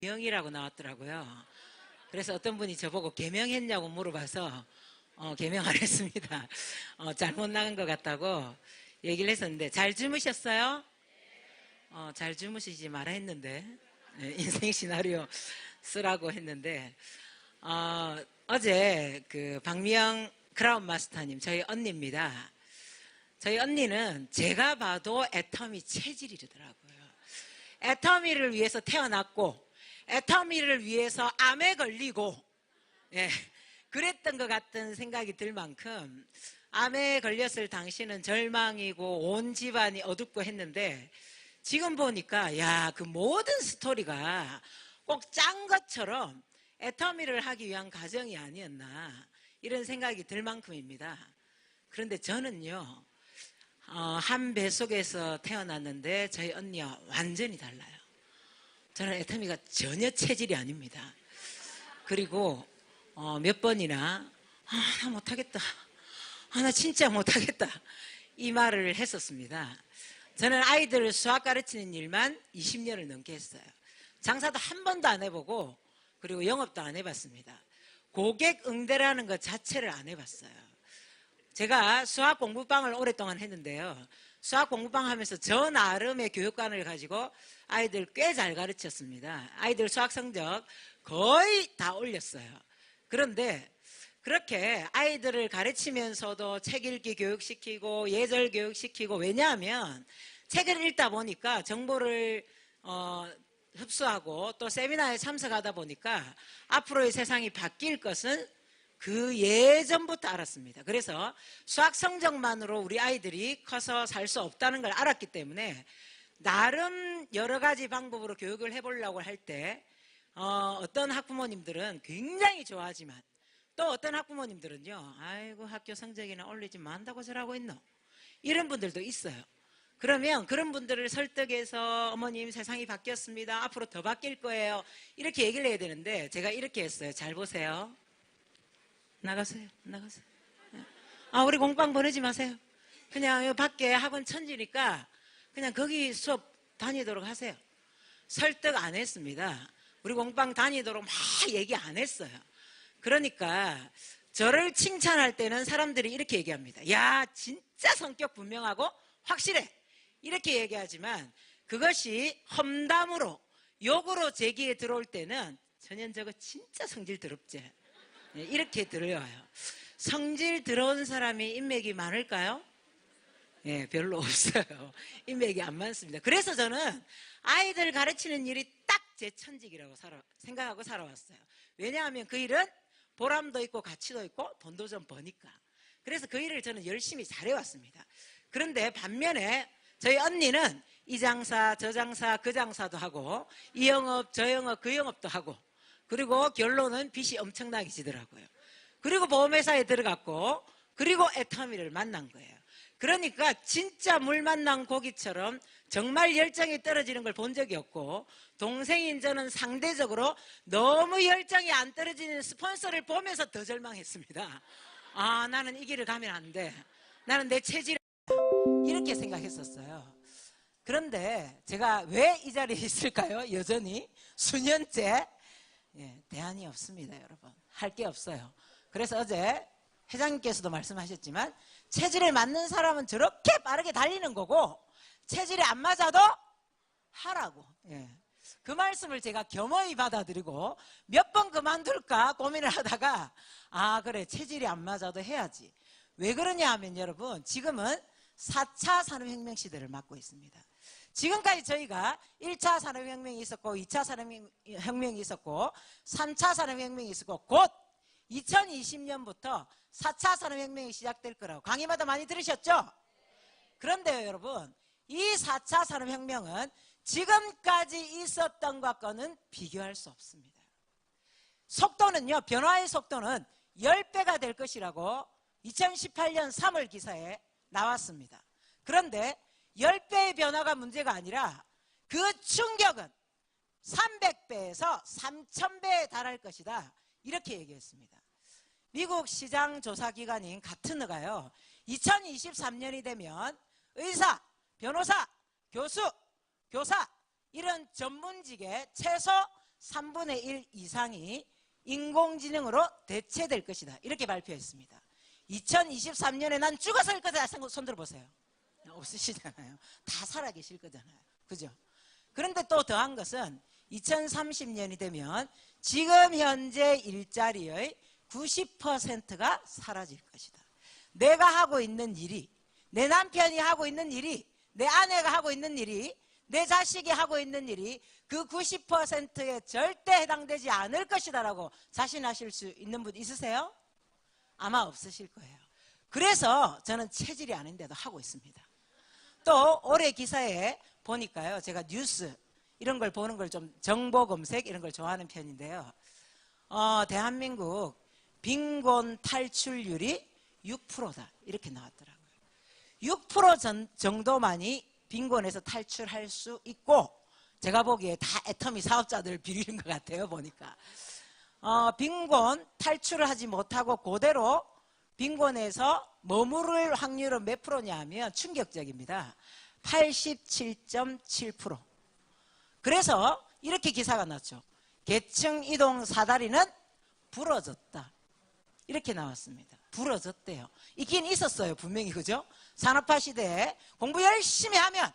개명이라고 나왔더라고요. 그래서 어떤 분이 저보고 개명했냐고 물어봐서 개명 안 했습니다. 잘못 나간 것 같다고 얘기를 했었는데, 잘 주무셨어요? 잘 주무시지 마라 했는데, 인생 시나리오 쓰라고 했는데, 어제 그 박미영 크라운 마스터님, 저희 언니입니다. 저희 언니는 제가 봐도 애터미 체질이더라고요. 애터미를 위해서 태어났고, 애터미를 위해서 암에 걸리고, 예, 그랬던 것 같은 생각이 들 만큼, 암에 걸렸을 당시는 절망이고 온 집안이 어둡고 했는데, 지금 보니까 야, 그 모든 스토리가 꼭 짠 것처럼 애터미를 하기 위한 과정이 아니었나, 이런 생각이 들 만큼입니다. 그런데 저는요, 한 뱃속에서 태어났는데 저희 언니와 완전히 달라요. 저는 애터미가 전혀 체질이 아닙니다. 그리고 몇 번이나 나 못하겠다, 나 진짜 못하겠다, 이 말을 했었습니다. 저는 아이들 수학 가르치는 일만 20년을 넘게 했어요. 장사도 한 번도 안 해보고, 그리고 영업도 안 해봤습니다. 고객 응대라는 것 자체를 안 해봤어요. 제가 수학 공부방을 오랫동안 했는데요, 수학 공부방 하면서 저 나름의 교육관을 가지고 아이들 꽤 잘 가르쳤습니다. 아이들 수학 성적 거의 다 올렸어요. 그런데 그렇게 아이들을 가르치면서도 책 읽기 교육시키고 예절 교육시키고, 왜냐하면 책을 읽다 보니까 정보를 흡수하고 또 세미나에 참석하다 보니까 앞으로의 세상이 바뀔 것은 그 예전부터 알았습니다. 그래서 수학 성적만으로 우리 아이들이 커서 살 수 없다는 걸 알았기 때문에 나름 여러 가지 방법으로 교육을 해보려고 할 때 어떤 학부모님들은 굉장히 좋아하지만, 또 어떤 학부모님들은요, 아이고 학교 성적이나 올리지 만다고 저러고 있노, 이런 분들도 있어요. 그러면 그런 분들을 설득해서 어머님 세상이 바뀌었습니다, 앞으로 더 바뀔 거예요, 이렇게 얘기를 해야 되는데, 제가 이렇게 했어요. 잘 보세요. 나가세요. 우리 공방 보내지 마세요. 그냥 여기 밖에 학원 천지니까 그냥 거기 수업 다니도록 하세요. 설득 안 했습니다. 우리 공방 다니도록 막 얘기 안 했어요. 그러니까 저를 칭찬할 때는 사람들이 이렇게 얘기합니다. 야, 진짜 성격 분명하고 확실해, 이렇게 얘기하지만, 그것이 험담으로 욕으로 제기에 들어올 때는 전혀 저거 진짜 성질 더럽지, 이렇게 들려와요. 성질 들어온 사람이 인맥이 많을까요? 예, 별로 없어요. 인맥이 안 많습니다. 그래서 저는 아이들 가르치는 일이 딱 제 천직이라고 생각하고 살아왔어요. 왜냐하면 그 일은 보람도 있고 가치도 있고 돈도 좀 버니까. 그래서 그 일을 저는 열심히 잘해왔습니다. 그런데 반면에 저희 언니는 이 장사 저 장사 그 장사도 하고, 이 영업 저 영업 그 영업도 하고, 그리고 결론은 빚이 엄청나게 지더라고요. 그리고 보험회사에 들어갔고, 그리고 애터미를 만난 거예요. 그러니까 진짜 물 만난 고기처럼 정말 열정이 떨어지는 걸 본 적이 없고, 동생인 저는 상대적으로 너무 열정이 안 떨어지는 스폰서를 보면서 더 절망했습니다. 나는 이 길을 가면 안 돼, 나는 내 체질, 이렇게 생각했었어요. 그런데 제가 왜 이 자리에 있을까요? 여전히 수년째. 대안이 없습니다, 여러분. 할 게 없어요. 그래서 어제 회장님께서도 말씀하셨지만, 체질에 맞는 사람은 저렇게 빠르게 달리는 거고, 체질에 안 맞아도 하라고. 그 말씀을 제가 겸허히 받아들이고 몇 번 그만둘까 고민을 하다가, 그래, 체질이 안 맞아도 해야지. 왜 그러냐 하면, 여러분, 지금은 4차 산업혁명 시대를 맞고 있습니다. 지금까지 저희가 1차 산업혁명이 있었고, 2차 산업혁명이 있었고, 3차 산업혁명이 있었고, 곧 2020년부터 4차 산업혁명이 시작될 거라고 강의마다 많이 들으셨죠? 그런데요, 여러분, 이 4차 산업혁명은 지금까지 있었던 것과는 비교할 수 없습니다. 속도는요, 변화의 속도는 10배가 될 것이라고 2018년 3월 기사에 나왔습니다. 그런데 10배의 변화가 문제가 아니라 그 충격은 300배에서 3000배에 달할 것이다, 이렇게 얘기했습니다. 미국 시장조사기관인 가트너가요, 2023년이 되면 의사, 변호사, 교수, 교사, 이런 전문직에 최소 3분의 1 이상이 인공지능으로 대체될 것이다. 이렇게 발표했습니다. 2023년에 난 죽어서 일 거다. 손 들어보세요. 없으시잖아요. 다 살아계실 거잖아요. 그죠? 그런데 또 더한 것은 2030년이 되면 지금 현재 일자리의 90%가 사라질 것이다. 내가 하고 있는 일이, 내 남편이 하고 있는 일이, 내 아내가 하고 있는 일이, 내 자식이 하고 있는 일이 그 90%에 절대 해당되지 않을 것이다라고 자신하실 수 있는 분 있으세요? 아마 없으실 거예요. 그래서 저는 체질이 아닌데도 하고 있습니다. 또 올해 기사에 보니까요, 제가 뉴스 이런 걸 보는 걸 좀 정보 검색 이런 걸 좋아하는 편인데요. 대한민국 빈곤 탈출률이 6%다 이렇게 나왔더라고요. 6% 정도만이 빈곤에서 탈출할 수 있고, 제가 보기에 다 애터미 사업자들 비리는 것 같아요. 보니까 빈곤 탈출을 하지 못하고 그대로 빈곤에서 머무를 확률은 몇 프로냐 하면 충격적입니다. 87.7%. 그래서 이렇게 기사가 났죠. 계층 이동 사다리는 부러졌다. 이렇게 나왔습니다. 부러졌대요. 있긴 있었어요. 분명히. 그죠? 산업화 시대에 공부 열심히 하면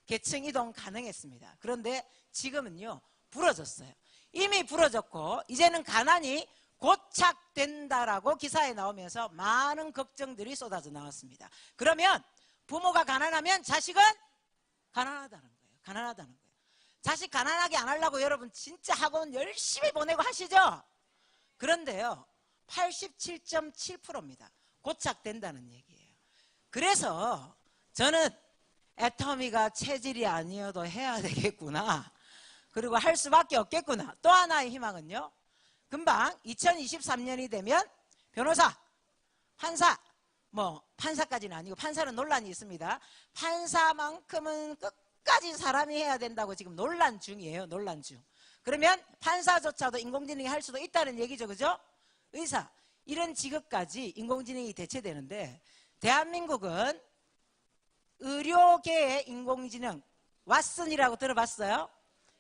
계층 이동 가능했습니다. 그런데 지금은요, 부러졌어요. 이미 부러졌고 이제는 가난이 고착된다라고 기사에 나오면서 많은 걱정들이 쏟아져 나왔습니다. 그러면 부모가 가난하면 자식은 가난하다는 거예요. 가난하다는 거예요. 자식 가난하게 안 하려고 여러분 진짜 학원 열심히 보내고 하시죠? 그런데요, 87.7%입니다. 고착된다는 얘기예요. 그래서 저는 애터미가 체질이 아니어도 해야 되겠구나. 그리고 할 수밖에 없겠구나. 또 하나의 희망은요, 금방 2023년이 되면 변호사, 판사, 판사까지는 아니고 판사는 논란이 있습니다. 판사만큼은 끝까지 사람이 해야 된다고 지금 논란 중이에요. 논란 중. 그러면 판사조차도 인공지능이 할 수도 있다는 얘기죠. 그죠? 의사, 이런 직업까지 인공지능이 대체되는데, 대한민국은 의료계의 인공지능 왓슨이라고 들어봤어요?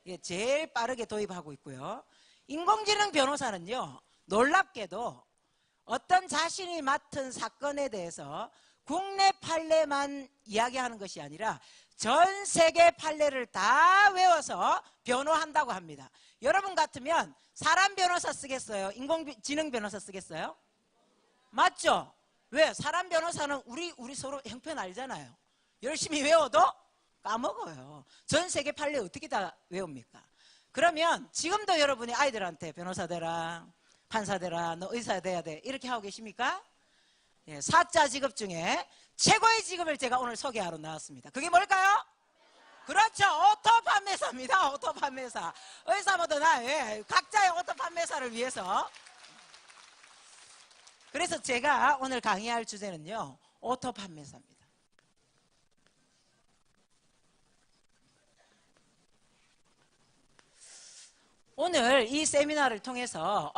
예, 제일 빠르게 도입하고 있고요. 인공지능 변호사는요, 놀랍게도 어떤 자신이 맡은 사건에 대해서 국내 판례만 이야기하는 것이 아니라 전 세계 판례를 다 외워서 변호한다고 합니다. 여러분 같으면 사람 변호사 쓰겠어요? 인공지능 변호사 쓰겠어요? 맞죠? 왜? 사람 변호사는 우리 서로 형편 알잖아요. 열심히 외워도 까먹어요. 전 세계 판례 어떻게 다 외웁니까? 그러면 지금도 여러분이 아이들한테 변호사 되라, 판사 되라, 너 의사 돼야 돼, 이렇게 하고 계십니까? 예, 사자 직업 중에 최고의 직업을 제가 오늘 소개하러 나왔습니다. 그게 뭘까요? 그렇죠. 오토 판매사입니다. 오토 판매사. 의사보다 나아요. 각자의 오토 판매사를 위해서. 그래서 제가 오늘 강의할 주제는요, 오토 판매사입니다. 오늘 이 세미나를 통해서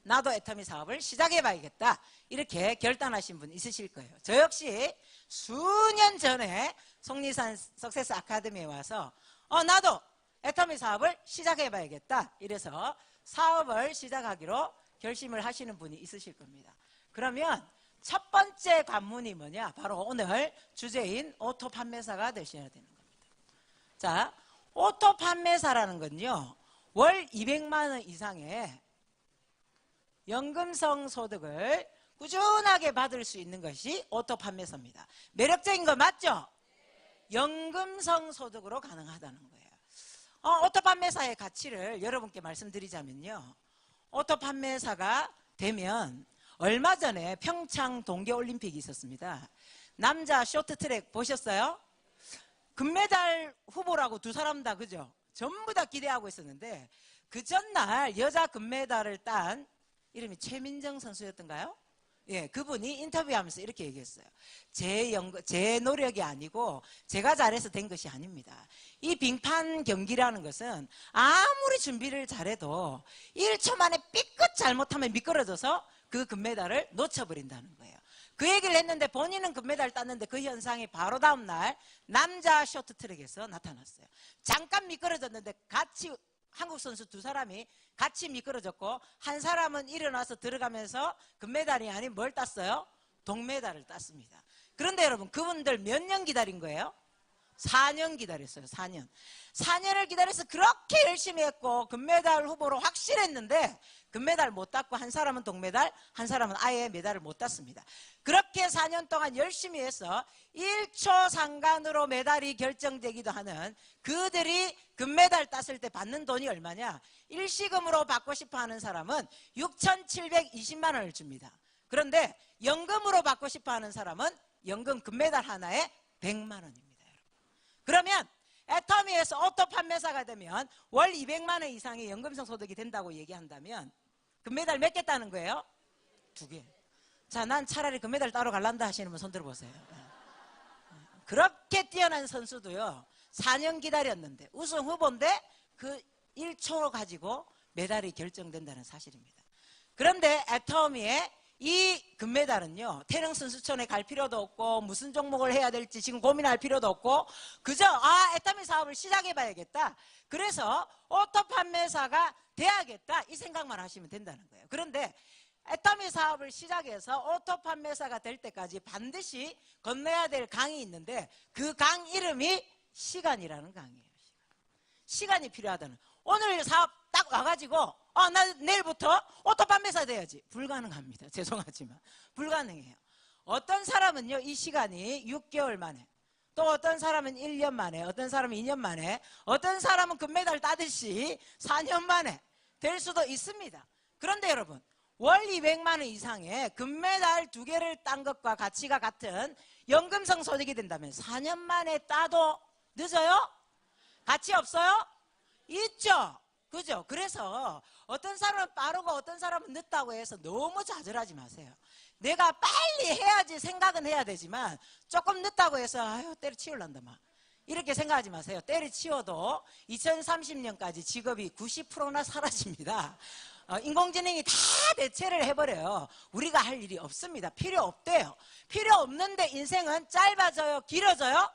나도 애터미 사업을 시작해봐야겠다, 이렇게 결단하신 분 있으실 거예요. 저 역시 수년 전에 속리산 석세스 아카데미에 와서 나도 애터미 사업을 시작해봐야겠다, 이래서 사업을 시작하기로 결심을 하시는 분이 있으실 겁니다. 그러면 첫 번째 관문이 뭐냐? 바로 오늘 주제인 오토 판매사가 되셔야 되는 겁니다. 자, 오토 판매사라는 건요, 월 200만 원 이상의 연금성 소득을 꾸준하게 받을 수 있는 것이 오토 판매사입니다. 매력적인 거 맞죠? 연금성 소득으로 가능하다는 거예요. 오토 판매사의 가치를 여러분께 말씀드리자면요, 오토 판매사가 되면 얼마 전에 평창 동계올림픽이 있었습니다. 남자 쇼트트랙 보셨어요? 금메달 후보라고 두 사람 다, 그죠? 전부 다 기대하고 있었는데 그 전날 여자 금메달을 딴 이름이 최민정 선수였던가요? 예, 그분이 인터뷰하면서 이렇게 얘기했어요. 제 노력이 아니고 제가 잘해서 된 것이 아닙니다. 이 빙판 경기라는 것은 아무리 준비를 잘해도 1초 만에 삐끗 잘못하면 미끄러져서 그 금메달을 놓쳐버린다는 거예요. 그 얘기를 했는데 본인은 금메달 땄는데 그 현상이 바로 다음날 남자 쇼트트랙에서 나타났어요. 잠깐 미끄러졌는데 같이 한국 선수 두 사람이 같이 미끄러졌고 한 사람은 일어나서 들어가면서 금메달이 아닌 뭘 땄어요? 동메달을 땄습니다. 그런데 여러분 그분들 몇 년 기다린 거예요? 4년 기다렸어요. 4년. 4년을 기다려서 그렇게 열심히 했고 금메달 후보로 확실했는데 금메달 못 땄고 한 사람은 동메달, 한 사람은 아예 메달을 못 땄습니다. 그렇게 4년 동안 열심히 해서 1초 상간으로 메달이 결정되기도 하는 그들이 금메달 땄을 때 받는 돈이 얼마냐? 일시금으로 받고 싶어 하는 사람은 6,720만 원을 줍니다. 그런데 연금으로 받고 싶어 하는 사람은 연금 금메달 하나에 100만 원입니다. 그러면 애터미에서 오토 판매사가 되면 월 200만 원 이상의 연금성 소득이 된다고 얘기한다면 금메달 몇 개 따는 거예요? 2개. 자, 난 차라리 금메달 따러 갈란다 하시는 분 손 들어보세요. 그렇게 뛰어난 선수도요 4년 기다렸는데 우승 후보인데 그 1초로 가지고 메달이 결정된다는 사실입니다. 그런데 애터미의 이 금메달은요 태릉 선수촌에 갈 필요도 없고 무슨 종목을 해야 될지 지금 고민할 필요도 없고 그저 애터미 사업을 시작해 봐야겠다, 그래서 오토 판매사가 돼야겠다 이 생각만 하시면 된다는 거예요. 그런데 애터미 사업을 시작해서 오토 판매사가 될 때까지 반드시 건너야 될 강이 있는데 그 강 이름이 시간이라는 강이에요. 시간이 필요하다는. 오늘 사업 딱 와가지고 나 내일부터 오토 판매사 돼야지. 불가능합니다. 죄송하지만 불가능해요. 어떤 사람은요 이 시간이 6개월 만에, 또 어떤 사람은 1년 만에, 어떤 사람은 2년 만에, 어떤 사람은 금메달 따듯이 4년 만에 될 수도 있습니다. 그런데 여러분 월 200만 원 이상의 금메달 2개를 딴 것과 가치가 같은 연금성 소득이 된다면 4년 만에 따도 늦어요? 가치 없어요? 있죠. 그죠? 그래서 어떤 사람은 빠르고 어떤 사람은 늦다고 해서 너무 좌절하지 마세요. 내가 빨리 해야지 생각은 해야 되지만 조금 늦다고 해서 아유 때려치울란다 막 이렇게 생각하지 마세요. 때려치워도 2030년까지 직업이 90%나 사라집니다. 인공지능이 다 대체를 해버려요. 우리가 할 일이 없습니다. 필요 없대요. 필요 없는데 인생은 짧아져요? 길어져요?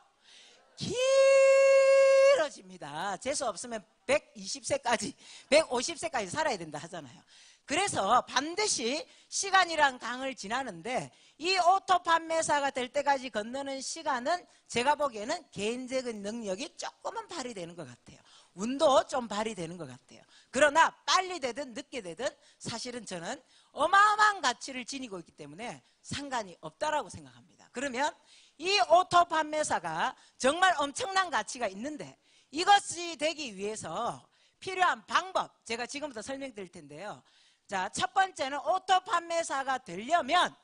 길어집니다. 재수 없으면 120세까지 150세까지 살아야 된다 하잖아요. 그래서 반드시 시간이란 강을 지나는데 이 오토 판매사가 될 때까지 건너는 시간은 제가 보기에는 개인적인 능력이 조금은 발휘되는 것 같아요. 운도 좀 발휘되는 것 같아요. 그러나 빨리 되든 늦게 되든 사실은 저는 어마어마한 가치를 지니고 있기 때문에 상관이 없다라고 생각합니다. 그러면 이 오토 판매사가 정말 엄청난 가치가 있는데 이것이 되기 위해서 필요한 방법 제가 지금부터 설명드릴 텐데요. 자, 첫 번째는 오토 판매사가 되려면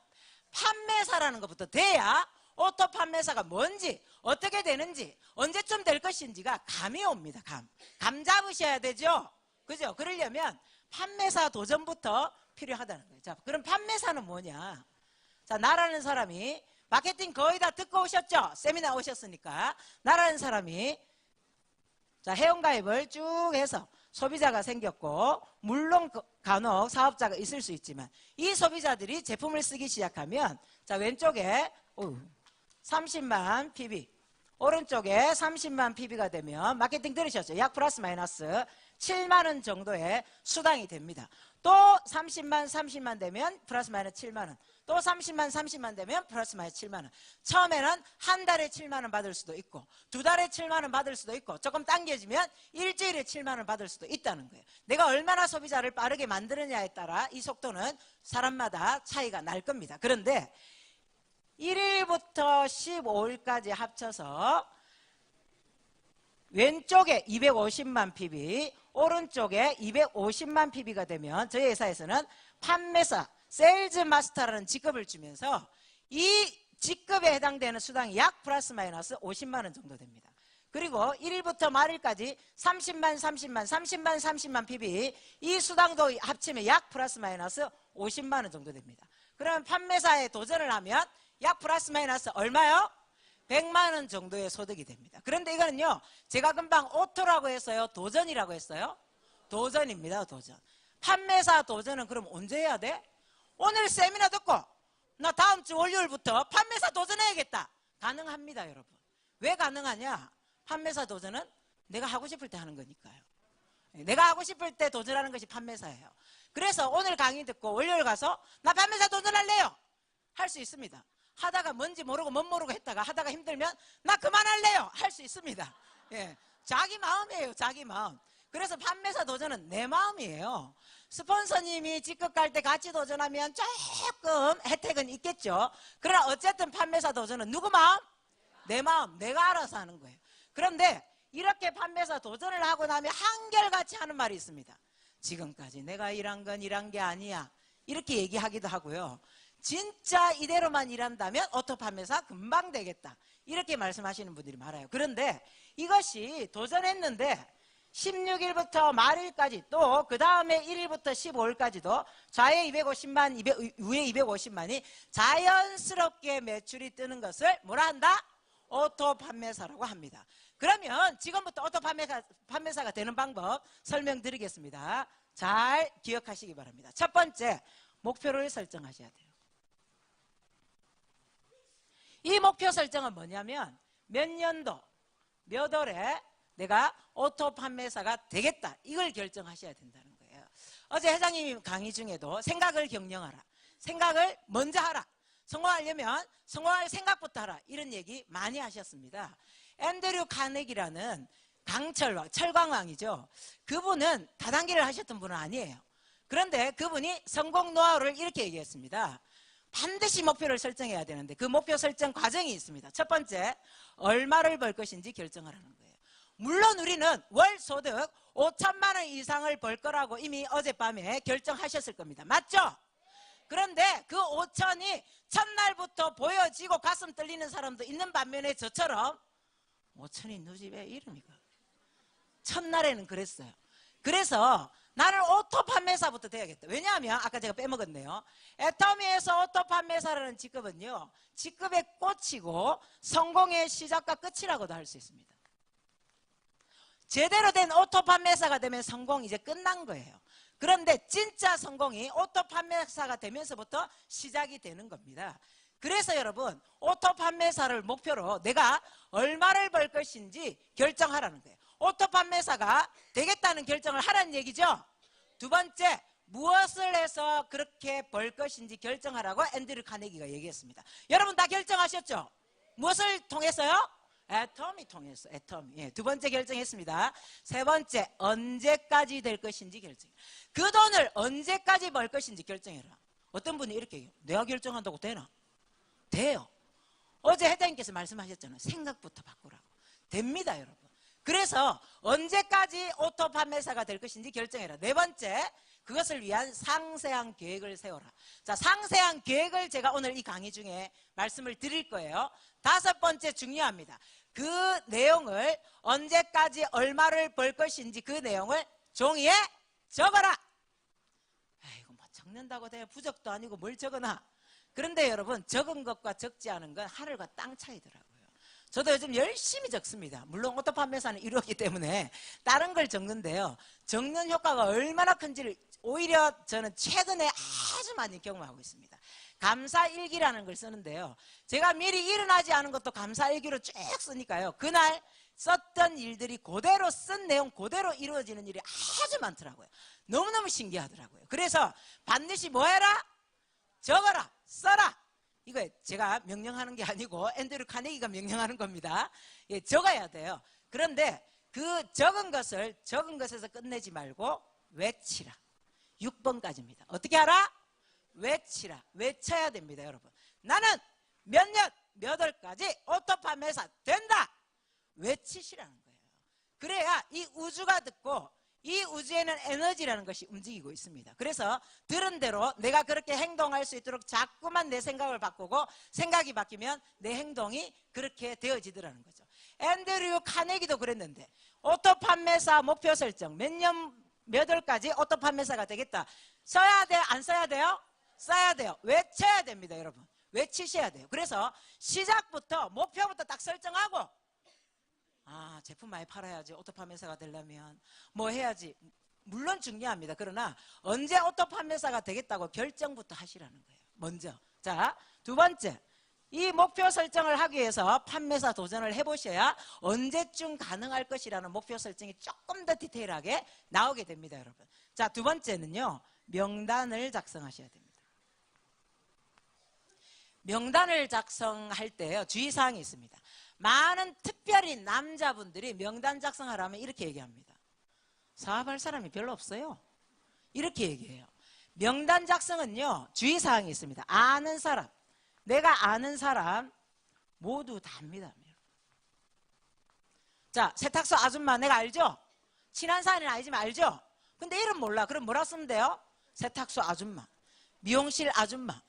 판매사라는 것부터 돼야 오토 판매사가 뭔지 어떻게 되는지 언제쯤 될 것인지가 감이 옵니다. 감 잡으셔야 되죠. 그죠? 그러려면 판매사 도전부터 필요하다는 거예요. 자, 그럼 판매사는 뭐냐? 자, 나라는 사람이 마케팅 거의 다 듣고 오셨죠? 세미나 오셨으니까. 나라는 사람이 자, 회원가입을 쭉 해서 소비자가 생겼고 물론 간혹 사업자가 있을 수 있지만 이 소비자들이 제품을 쓰기 시작하면 자, 왼쪽에 30만 PB, 오른쪽에 30만 PB가 되면 마케팅 들으셨죠? 약 플러스 마이너스 7만 원 정도의 수당이 됩니다. 또 30만 되면 플러스 마이너스 7만 원, 또 30만 되면 플러스 마이너스 7만 원. 처음에는 한 달에 7만 원 받을 수도 있고 두 달에 7만 원 받을 수도 있고 조금 당겨지면 일주일에 7만 원 받을 수도 있다는 거예요. 내가 얼마나 소비자를 빠르게 만드느냐에 따라 이 속도는 사람마다 차이가 날 겁니다. 그런데 1일부터 15일까지 합쳐서 왼쪽에 250만 PB, 오른쪽에 250만 PB가 되면 저희 회사에서는 판매사, 세일즈 마스터라는 직급을 주면서 이 직급에 해당되는 수당이 약 플러스 마이너스 50만 원 정도 됩니다. 그리고 1일부터 말일까지 30만 PB 이 수당도 합치면 약 플러스 마이너스 50만 원 정도 됩니다. 그러면 판매사에 도전을 하면 약 플러스 마이너스 얼마요? 100만 원 정도의 소득이 됩니다. 그런데 이거는요 제가 금방 오토라고 했어요? 도전이라고 했어요? 도전입니다. 도전. 판매사 도전은 그럼 언제 해야 돼? 오늘 세미나 듣고 나 다음 주 월요일부터 판매사 도전해야겠다. 가능합니다. 여러분. 왜 가능하냐? 판매사 도전은 내가 하고 싶을 때 하는 거니까요. 내가 하고 싶을 때 도전하는 것이 판매사예요. 그래서 오늘 강의 듣고 월요일 가서 나 판매사 도전할래요 할 수 있습니다. 하다가 뭔지 모르고 못 모르고 했다가 하다가 힘들면 나 그만할래요 할 수 있습니다. 예, 자기 마음이에요. 자기 마음. 그래서 판매사 도전은 내 마음이에요. 스폰서님이 직급 갈 때 같이 도전하면 조금 혜택은 있겠죠. 그러나 어쨌든 판매사 도전은 누구 마음? 내 마음. 내가 알아서 하는 거예요. 그런데 이렇게 판매사 도전을 하고 나면 한결같이 하는 말이 있습니다. 지금까지 내가 일한 건 일한 게 아니야. 이렇게 얘기하기도 하고요. 진짜 이대로만 일한다면 오토 판매사 금방 되겠다. 이렇게 말씀하시는 분들이 많아요. 그런데 이것이 도전했는데 16일부터 말일까지 또 그 다음에 1일부터 15일까지도 좌에 250만, 우에 250만이 자연스럽게 매출이 뜨는 것을 뭐라 한다? 오토 판매사라고 합니다. 그러면 지금부터 오토 판매사가 되는 방법 설명드리겠습니다. 잘 기억하시기 바랍니다. 첫 번째, 목표를 설정하셔야 돼요. 이 목표 설정은 뭐냐면 몇 년도, 몇 월에 내가 오토 판매사가 되겠다. 이걸 결정하셔야 된다는 거예요. 어제 회장님 강의 중에도 생각을 경영하라. 생각을 먼저 하라. 성공하려면 성공할 생각부터 하라. 이런 얘기 많이 하셨습니다. 앤드류 카네기라는 강철왕, 철광왕이죠. 그분은 다단계를 하셨던 분은 아니에요. 그런데 그분이 성공 노하우를 이렇게 얘기했습니다. 반드시 목표를 설정해야 되는데 그 목표 설정 과정이 있습니다. 첫 번째, 얼마를 벌 것인지 결정하라는 거예요. 물론 우리는 월 소득 5천만 원 이상을 벌 거라고 이미 어젯밤에 결정하셨을 겁니다. 맞죠? 그런데 그 5천이 첫날부터 보여지고 가슴 떨리는 사람도 있는 반면에 저처럼 5천이 너 집에 이름이가 첫날에는 그랬어요. 그래서 나는 오토 판매사부터 돼야겠다. 왜냐하면 아까 제가 빼먹었네요. 애터미에서 오토 판매사라는 직급은요, 직급의 꽃이고 성공의 시작과 끝이라고도 할 수 있습니다. 제대로 된 오토 판매사가 되면 성공 이제 끝난 거예요. 그런데 진짜 성공이 오토 판매사가 되면서부터 시작이 되는 겁니다. 그래서 여러분, 오토 판매사를 목표로 내가 얼마를 벌 것인지 결정하라는 거예요. 오토 판매사가 되겠다는 결정을 하라는 얘기죠. 두 번째, 무엇을 해서 그렇게 벌 것인지 결정하라고 앤드류 카네기가 얘기했습니다. 여러분 다 결정하셨죠? 무엇을 통해서요? 애터미 통해서. 애터미. 예, 두 번째 결정했습니다. 세 번째, 언제까지 될 것인지 결정해. 그 돈을 언제까지 벌 것인지 결정해라. 어떤 분이 이렇게 얘기해요. 내가 결정한다고 되나? 돼요. 어제 회장님께서 말씀하셨잖아요. 생각부터 바꾸라고. 됩니다, 여러분. 그래서 언제까지 오토 판매사가 될 것인지 결정해라. 네 번째, 그것을 위한 상세한 계획을 세워라. 자, 상세한 계획을 제가 오늘 이 강의 중에 말씀을 드릴 거예요. 다섯 번째 중요합니다. 그 내용을 언제까지 얼마를 벌 것인지 그 내용을 종이에 적어라. 아이고, 뭐 적는다고 내가 부적도 아니고 뭘 적어놔. 그런데 여러분, 적은 것과 적지 않은 건 하늘과 땅 차이더라고요. 저도 요즘 열심히 적습니다. 물론 오토 판매사는 이루었기 때문에 다른 걸 적는데요. 적는 효과가 얼마나 큰지를 오히려 저는 최근에 아주 많이 경험하고 있습니다. 감사일기라는 걸 쓰는데요. 제가 미리 일어나지 않은 것도 감사일기로 쭉 쓰니까요. 그날 썼던 일들이 그대로 쓴 내용 그대로 이루어지는 일이 아주 많더라고요. 너무너무 신기하더라고요. 그래서 반드시 뭐 해라? 적어라, 써라. 이거 제가 명령하는 게 아니고 앤드류 카네기가 명령하는 겁니다. 예, 적어야 돼요. 그런데 그 적은 것에서 끝내지 말고 외치라. 6번까지입니다. 어떻게 하라? 외치라. 외쳐야 됩니다, 여러분. 나는 몇 년, 몇 월까지 오토 판매사 된다. 외치시라는 거예요. 그래야 이 우주가 듣고 이 우주에는 에너지라는 것이 움직이고 있습니다. 그래서 들은 대로 내가 그렇게 행동할 수 있도록 자꾸만 내 생각을 바꾸고 생각이 바뀌면 내 행동이 그렇게 되어지더라는 거죠. 앤드류 카네기도 그랬는데 오토 판매사 목표 설정 몇 년 몇 월까지 오토 판매사가 되겠다. 써야 돼? 안 써야 돼요? 써야 돼요. 외쳐야 됩니다, 여러분. 외치셔야 돼요. 그래서 시작부터 목표부터 딱 설정하고 제품 많이 팔아야지 오토 판매사가 되려면 뭐 해야지. 물론 중요합니다. 그러나 언제 오토 판매사가 되겠다고 결정부터 하시라는 거예요. 먼저. 자, 두 번째, 이 목표 설정을 하기 위해서 판매사 도전을 해보셔야 언제쯤 가능할 것이라는 목표 설정이 조금 더 디테일하게 나오게 됩니다, 여러분. 자, 두 번째는요, 명단을 작성하셔야 됩니다. 명단을 작성할 때요, 주의사항이 있습니다. 많은 특별히 남자분들이 명단 작성하라면 이렇게 얘기합니다. 사업할 사람이 별로 없어요. 이렇게 얘기해요. 명단 작성은요, 주의사항이 있습니다. 아는 사람, 내가 아는 사람 모두 다 합니다. 자, 세탁소 아줌마 내가 알죠? 친한 사이는 아니지만 알죠? 근데 이름 몰라. 그럼 뭐라 쓰면 돼요? 세탁소 아줌마, 미용실 아줌마,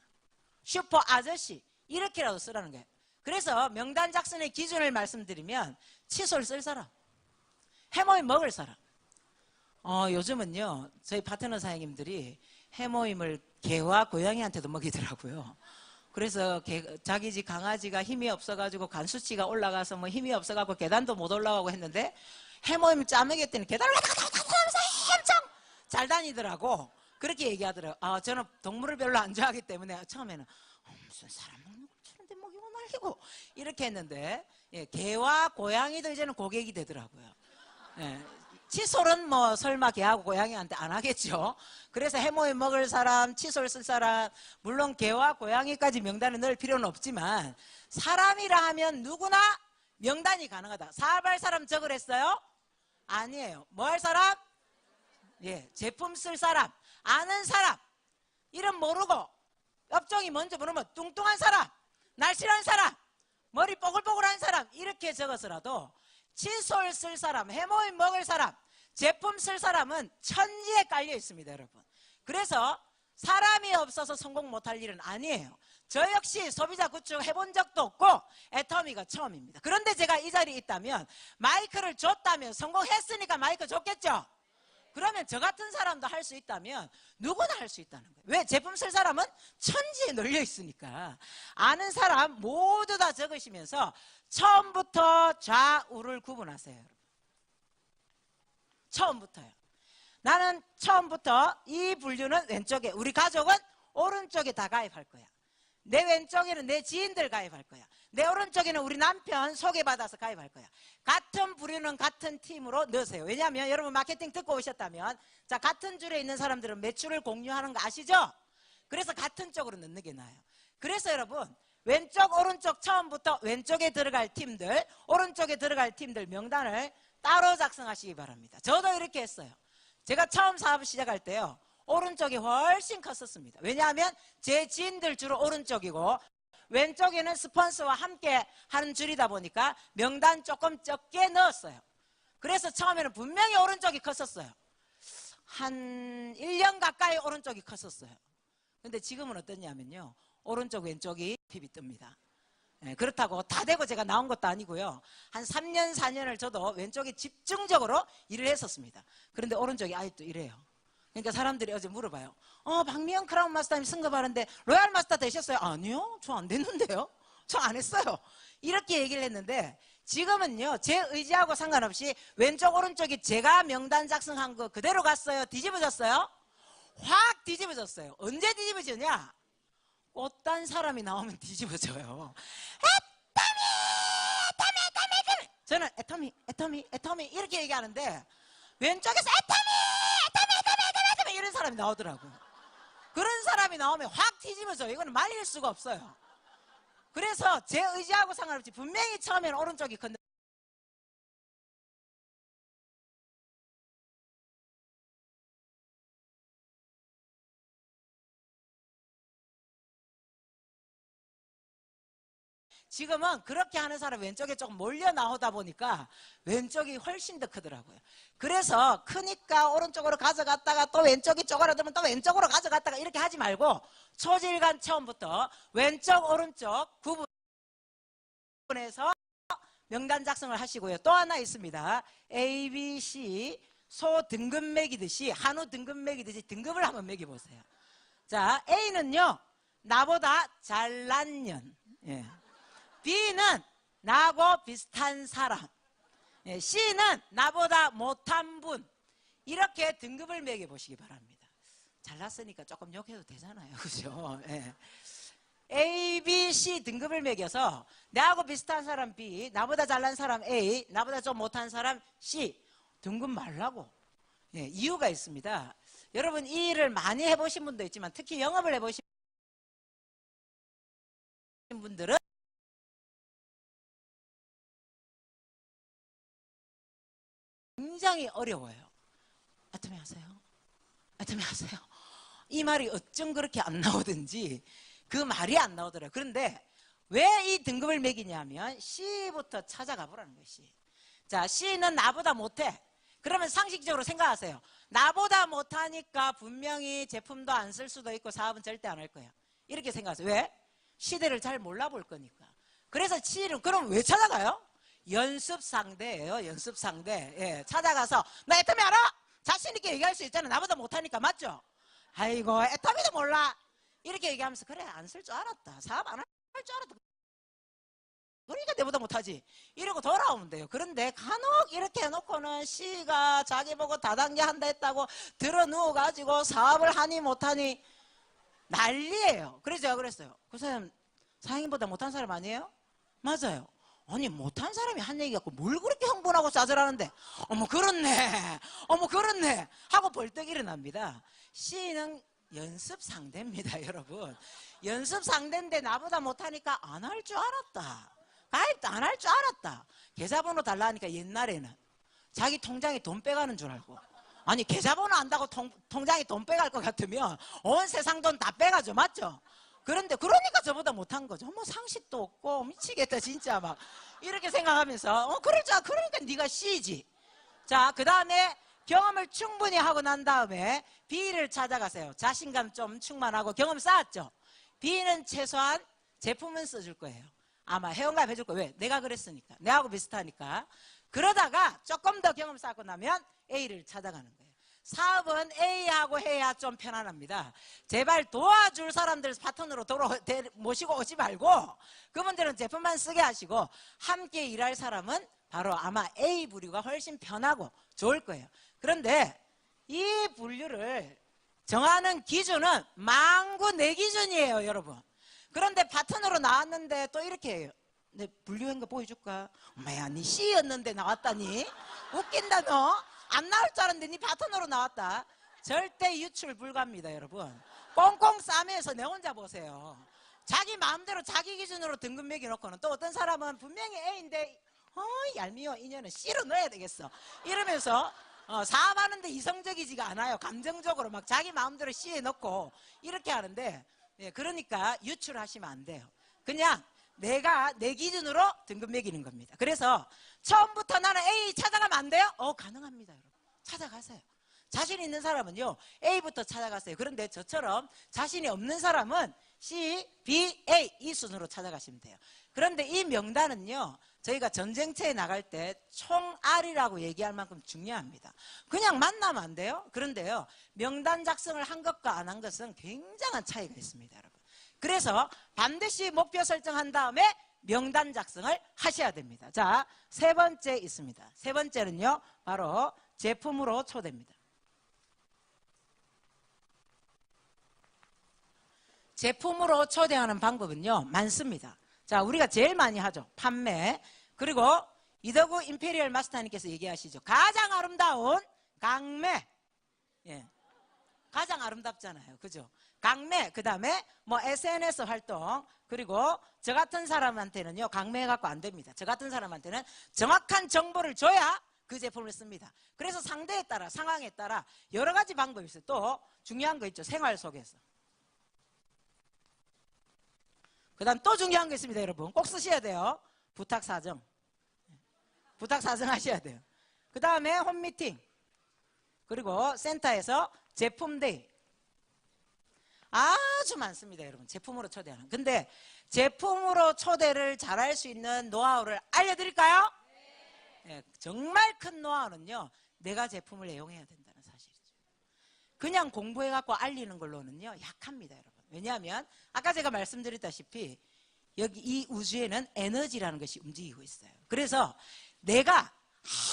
슈퍼 아저씨, 이렇게라도 쓰라는 거예요. 그래서 명단 작성의 기준을 말씀드리면 칫솔 쓸 사람, 해모임 먹을 사람. 요즘은요, 저희 파트너 사장님들이 해모임을 개와 고양이한테도 먹이더라고요. 그래서 자기 집 강아지가 힘이 없어가지고 간 수치가 올라가서 뭐 힘이 없어가지고 계단도 못 올라가고 했는데 해모임을 짜먹였더니 계단을 하면서 엄청 잘 다니더라고. 그렇게 얘기하더라고요. 저는 동물을 별로 안 좋아하기 때문에 처음에는 무슨 사람 먹는 걸 주는데 먹이고 날리고 이렇게 했는데, 예, 개와 고양이도 이제는 고객이 되더라고요. 예. 칫솔은 뭐 설마 개하고 고양이한테 안 하겠죠. 그래서 해모임 먹을 사람, 칫솔 쓸 사람, 물론 개와 고양이까지 명단에 넣을 필요는 없지만 사람이라 하면 누구나 명단이 가능하다. 사업할 사람 적으랬어요? 아니에요. 뭐 할 사람? 예, 제품 쓸 사람, 아는 사람, 이름 모르고 업종이 뭔지 모르면 뚱뚱한 사람, 날씬한 사람, 머리 뽀글뽀글한 사람, 이렇게 적어서라도 칫솔 쓸 사람, 해모임 먹을 사람, 제품 쓸 사람은 천지에 깔려 있습니다, 여러분. 그래서 사람이 없어서 성공 못할 일은 아니에요. 저 역시 소비자 구축 해본 적도 없고 애터미가 처음입니다. 그런데 제가 이 자리에 있다면, 마이크를 줬다면, 성공했으니까 마이크 줬겠죠? 그러면 저 같은 사람도 할 수 있다면 누구나 할 수 있다는 거예요. 왜? 제품 쓸 사람은 천지에 널려 있으니까. 아는 사람 모두 다 적으시면서 처음부터 좌우를 구분하세요, 여러분. 처음부터요. 나는 처음부터 이 분류는 왼쪽에, 우리 가족은 오른쪽에 다 가입할 거야. 내 왼쪽에는 내 지인들 가입할 거야. 내 오른쪽에는 우리 남편 소개받아서 가입할 거야. 같은 부류는 같은 팀으로 넣으세요. 왜냐하면 여러분 마케팅 듣고 오셨다면, 자, 같은 줄에 있는 사람들은 매출을 공유하는 거 아시죠? 그래서 같은 쪽으로 넣는 게 나아요. 그래서 여러분, 왼쪽 오른쪽 처음부터 왼쪽에 들어갈 팀들, 오른쪽에 들어갈 팀들 명단을 따로 작성하시기 바랍니다. 저도 이렇게 했어요. 제가 처음 사업을 시작할 때요, 오른쪽이 훨씬 컸었습니다. 왜냐하면 제 지인들 주로 오른쪽이고 왼쪽에는 스폰서와 함께 하는 줄이다 보니까 명단 조금 적게 넣었어요. 그래서 처음에는 분명히 오른쪽이 컸었어요. 한 1년 가까이 오른쪽이 컸었어요. 근데 지금은 어떠냐면요, 오른쪽 왼쪽이 핍이 뜹니다. 예, 그렇다고 다 되고 제가 나온 것도 아니고요. 한 3년 4년을 저도 왼쪽에 집중적으로 일을 했었습니다. 그런데 오른쪽이 아직도 이래요. 그러니까 사람들이 어제 물어봐요. 박미영 크라운 마스터님 승급하는데 로얄 마스터 되셨어요? 아니요, 저 안 됐는데요. 저 안 했어요. 이렇게 얘기를 했는데, 지금은요, 제 의지하고 상관없이 왼쪽 오른쪽이 제가 명단 작성한 거 그대로 갔어요? 뒤집어졌어요? 확 뒤집어졌어요. 언제 뒤집어지냐? 꽃단 사람이 나오면 뒤집어져요. 애터미! 저는 애터미 이렇게 얘기하는데 왼쪽에서 애터미 이런 사람이 나오더라고요. 그런 사람이 나오면 확 뒤집어져요. 이거는 말릴 수가 없어요. 그래서 제 의지하고 상관없이 분명히 처음에는 오른쪽이 컸는데 지금은 그렇게 하는 사람 왼쪽에 조금 몰려 나오다 보니까 왼쪽이 훨씬 더 크더라고요. 그래서 크니까 오른쪽으로 가져갔다가 또 왼쪽이 쪼그라들면 또 왼쪽으로 가져갔다가 이렇게 하지 말고 초질간 처음부터 왼쪽 오른쪽 구분해서 명단 작성을 하시고요. 또 하나 있습니다. A, B, C 소 등급 매기듯이, 한우 등급 매기듯이 등급을 한번 매겨보세요. 자, A는요, 나보다 잘난 년, 예. B는 나하고 비슷한 사람, 예. C는 나보다 못한 분. 이렇게 등급을 매겨보시기 바랍니다. 잘났으니까 조금 욕해도 되잖아요, 그죠? 예. A, B, C 등급을 매겨서 나하고 비슷한 사람 B, 나보다 잘난 사람 A, 나보다 좀 못한 사람 C 등급 말라고. 예, 이유가 있습니다. 여러분 이 일을 많이 해보신 분도 있지만 특히 영업을 해보신 분들은 굉장히 어려워요. 아톰이 하세요? 아톰이 하세요? 이 말이 어쩜 그렇게 안 나오든지 그 말이 안 나오더라고요. 그런데 왜 이 등급을 매기냐면 C부터 찾아가 보라는 거예요. C. 자, C는 나보다 못해. 그러면 상식적으로 생각하세요. 나보다 못하니까 분명히 제품도 안 쓸 수도 있고 사업은 절대 안 할 거야. 이렇게 생각하세요. 왜? 시대를 잘 몰라볼 거니까. 그래서 C는 그럼 왜 찾아가요? 연습 상대예요. 연습 상대. 예, 찾아가서 나 애터미 알아? 자신 있게 얘기할 수 있잖아. 나보다 못하니까. 맞죠? 아이고 애터미도 몰라. 이렇게 얘기하면서 그래 안 쓸 줄 알았다. 사업 안 할 줄 알았다. 그러니까 내보다 못하지. 이러고 돌아오면 돼요. 그런데 간혹 이렇게 해놓고는 C가 자기 보고 다단계 한다 했다고 들어 누워가지고 사업을 하니 못하니 난리예요. 그래서 제가 그랬어요. 그 사람 사장님보다 못한 사람 아니에요? 맞아요. 아니 못한 사람이 한 얘기 갖고 뭘 그렇게 흥분하고 짜증하는데 어머 그렇네 어머 그렇네 하고 벌떡 일어납니다. C는 연습 상대입니다. 여러분 연습 상대인데 나보다 못하니까 안 할 줄 알았다. 가입도 안 할 줄 알았다. 계좌번호 달라 하니까 옛날에는 자기 통장에 돈 빼가는 줄 알고 아니 계좌번호 안다고 통장에 돈 빼갈 것 같으면 온 세상 돈 다 빼가죠. 맞죠? 그런데 그러니까 저보다 못한 거죠. 뭐 상식도 없고 미치겠다 진짜 막 이렇게 생각하면서 그러니까 네가 C지. 자, 그 다음에 경험을 충분히 하고 난 다음에 B를 찾아가세요. 자신감 좀 충만하고 경험 쌓았죠. B는 최소한 제품은 써줄 거예요. 아마 회원가입 해줄 거예요. 왜? 내가 그랬으니까. 내하고 비슷하니까. 그러다가 조금 더 경험 쌓고 나면 A를 찾아가는 거예요. 사업은 A하고 해야 좀 편안합니다. 제발 도와줄 사람들 파트너로 모시고 오지 말고 그분들은 제품만 쓰게 하시고 함께 일할 사람은 바로 아마 A 부류가 훨씬 편하고 좋을 거예요. 그런데 이 분류를 정하는 기준은 만구 내 기준이에요. 여러분. 그런데 파트너로 나왔는데 또 이렇게 해요. 내 분류한 거 보여줄까? 엄마야 니 C였는데 나왔다니? 웃긴다 너. 안 나올 줄 알았는데 니 파트너로 나왔다. 절대 유출 불가입니다. 여러분 꽁꽁 싸매서 내 혼자 보세요. 자기 마음대로 자기 기준으로 등급 매겨놓고는 또 어떤 사람은 분명히 A인데 얄미워 인연은 C로 넣어야 되겠어 이러면서 사업하는데 이성적이지가 않아요. 감정적으로 막 자기 마음대로 C에 넣고 이렇게 하는데 그러니까 유출하시면 안 돼요. 그냥 내가 내 기준으로 등급 매기는 겁니다. 그래서 처음부터 나는 A 찾아가면 안 돼요? 가능합니다. 여러분 찾아가세요. 자신 있는 사람은요 A부터 찾아가세요. 그런데 저처럼 자신이 없는 사람은 C, B, A 이 순으로 찾아가시면 돼요. 그런데 이 명단은요 저희가 전쟁터에 나갈 때 총알이라고 얘기할 만큼 중요합니다. 그냥 만나면 안 돼요. 그런데요 명단 작성을 한 것과 안 한 것은 굉장한 차이가 있습니다. 여러분 그래서 반드시 목표 설정한 다음에 명단 작성을 하셔야 됩니다. 자, 세 번째 있습니다. 세 번째는요 바로 제품으로 초대입니다. 제품으로 초대하는 방법은요 많습니다. 자, 우리가 제일 많이 하죠. 판매. 그리고 이덕우 임페리얼 마스터님께서 얘기하시죠. 가장 아름다운 강매. 예. 가장 아름답잖아요. 그죠? 강매, 그 다음에 뭐 SNS 활동, 그리고 저 같은 사람한테는요, 강매해갖고 안 됩니다. 저 같은 사람한테는 정확한 정보를 줘야 그 제품을 씁니다. 그래서 상대에 따라, 상황에 따라 여러 가지 방법이 있어요. 또 중요한 거 있죠. 생활 속에서. 그 다음 또 중요한 거 있습니다. 여러분 꼭 쓰셔야 돼요. 부탁사정. 부탁사정 하셔야 돼요. 그 다음에 홈미팅. 그리고 센터에서 제품데이. 아주 많습니다. 여러분 제품으로 초대하는. 근데 제품으로 초대를 잘할 수 있는 노하우를 알려드릴까요? 네, 정말 큰 노하우는요 내가 제품을 애용해야 된다는 사실이죠. 그냥 공부해갖고 알리는 걸로는요 약합니다. 여러분 왜냐하면 아까 제가 말씀드렸다시피 여기 이 우주에는 에너지라는 것이 움직이고 있어요. 그래서 내가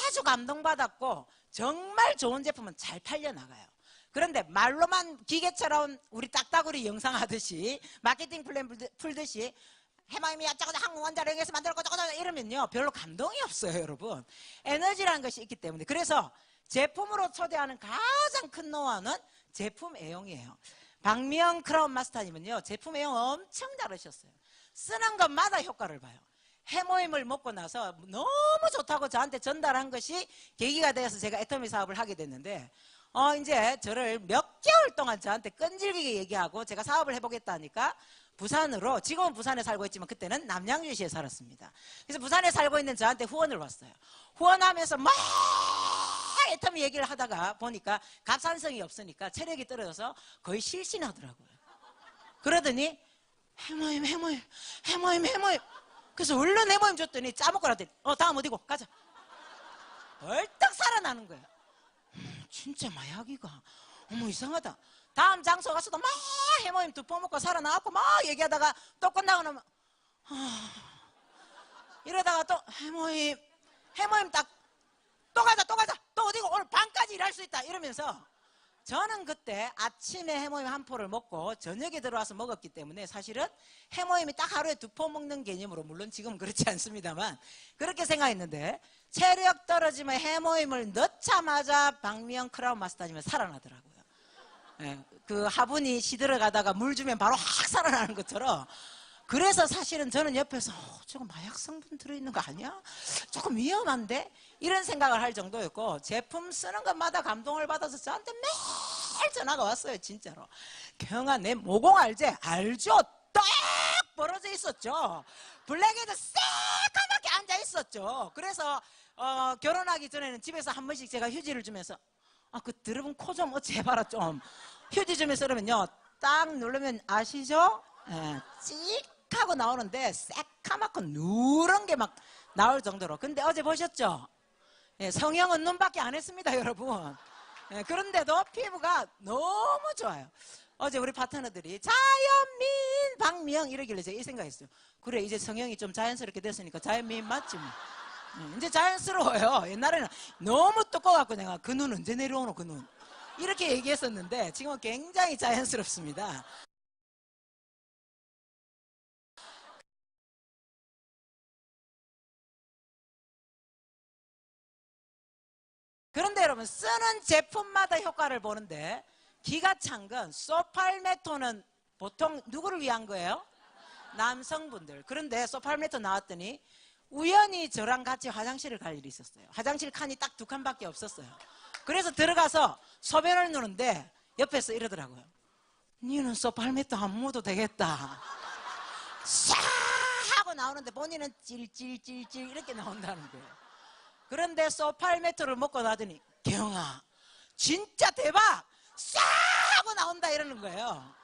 아주 감동받았고 정말 좋은 제품은 잘 팔려나가요. 그런데 말로만 기계처럼 우리 딱따구리 영상 하듯이 마케팅 플랜 풀듯이 해마임이 어쩌고 항공원자를 이용해서 만들었고 어쩌고 이러면요 별로 감동이 없어요 여러분. 에너지라는 것이 있기 때문에. 그래서 제품으로 초대하는 가장 큰 노하우는 제품 애용이에요. 박미영 크라운 마스터님은요 제품 애용 엄청 잘하셨어요. 쓰는 것마다 효과를 봐요. 해모임을 먹고 나서 너무 좋다고 저한테 전달한 것이 계기가 되어서 제가 애터미 사업을 하게 됐는데 이제 저를 몇 개월 동안 저한테 끈질기게 얘기하고 제가 사업을 해보겠다니까 부산으로, 지금은 부산에 살고 있지만 그때는 남양주시에 살았습니다. 그래서 부산에 살고 있는 저한테 후원을 왔어요. 후원하면서 막 애터미 얘기를 하다가 보니까 갑산성이 없으니까 체력이 떨어져서 거의 실신하더라고요. 그러더니 해모임. 그래서 얼른 해모임 줬더니 짜먹고 나더니 다음 어디고 가자. 벌떡 살아나는 거예요. 진짜 마약이가 어머 이상하다. 다음 장소 가서도 막 해모임 두 퍼먹고 살아나갖고 막 얘기하다가 또 끝나고 나면 이러다가 또 해모임 딱 또 가자 또 어디고 오늘 밤까지 일할 수 있다 이러면서 저는 그때 아침에 해모임 한 포를 먹고 저녁에 들어와서 먹었기 때문에 사실은 해모임이 딱 하루에 두 포 먹는 개념으로, 물론 지금 그렇지 않습니다만 그렇게 생각했는데 체력 떨어지면 해모임을 넣자마자 박미영 크라운 마스터님은 살아나더라고요. 예, 그 화분이 시들어가다가 물 주면 바로 확 살아나는 것처럼. 그래서 사실은 저는 옆에서 저거 마약 성분 들어있는 거 아니야? 조금 위험한데? 이런 생각을 할 정도였고 제품 쓰는 것마다 감동을 받아서 저한테 매일 전화가 왔어요. 진짜로. 경아 내 모공 알지? 알죠? 딱 벌어져 있었죠. 블랙에도 새까맣게 앉아 있었죠. 그래서 결혼하기 전에는 집에서 한 번씩 제가 휴지를 주면서 그 드러분 코 좀 어찌 해봐라 좀. 휴지 주면서 그러면요 딱 누르면 아시죠? 찍 하고 나오는데 새까맣고 누런 게 막 나올 정도로. 근데 어제 보셨죠? 성형은 눈밖에 안 했습니다 여러분. 그런데도 피부가 너무 좋아요. 어제 우리 파트너들이 자연미인 박미영 이러길래 제가 이 생각했어요. 그래 이제 성형이 좀 자연스럽게 됐으니까 자연미인 맞지 뭐. 이제 자연스러워요. 옛날에는 너무 두꺼워갖고 내가 그 눈 언제 내려오노 그 눈 이렇게 얘기했었는데 지금은 굉장히 자연스럽습니다. 그런데 여러분 쓰는 제품마다 효과를 보는데 기가 찬 건 소팔메토는 보통 누구를 위한 거예요? 남성분들. 그런데 소팔메토 나왔더니 우연히 저랑 같이 화장실을 갈 일이 있었어요. 화장실 칸이 딱 두 칸밖에 없었어요. 그래서 들어가서 소변을 누는데 옆에서 이러더라고요. 니는 소팔메토 안 먹어도 되겠다. 싹 하고 나오는데 본인은 찔찔찔찔 이렇게 나온다는 거예요. 그런데 소팔메토를 먹고 나더니 경아 진짜 대박 싹 하고 나온다 이러는 거예요.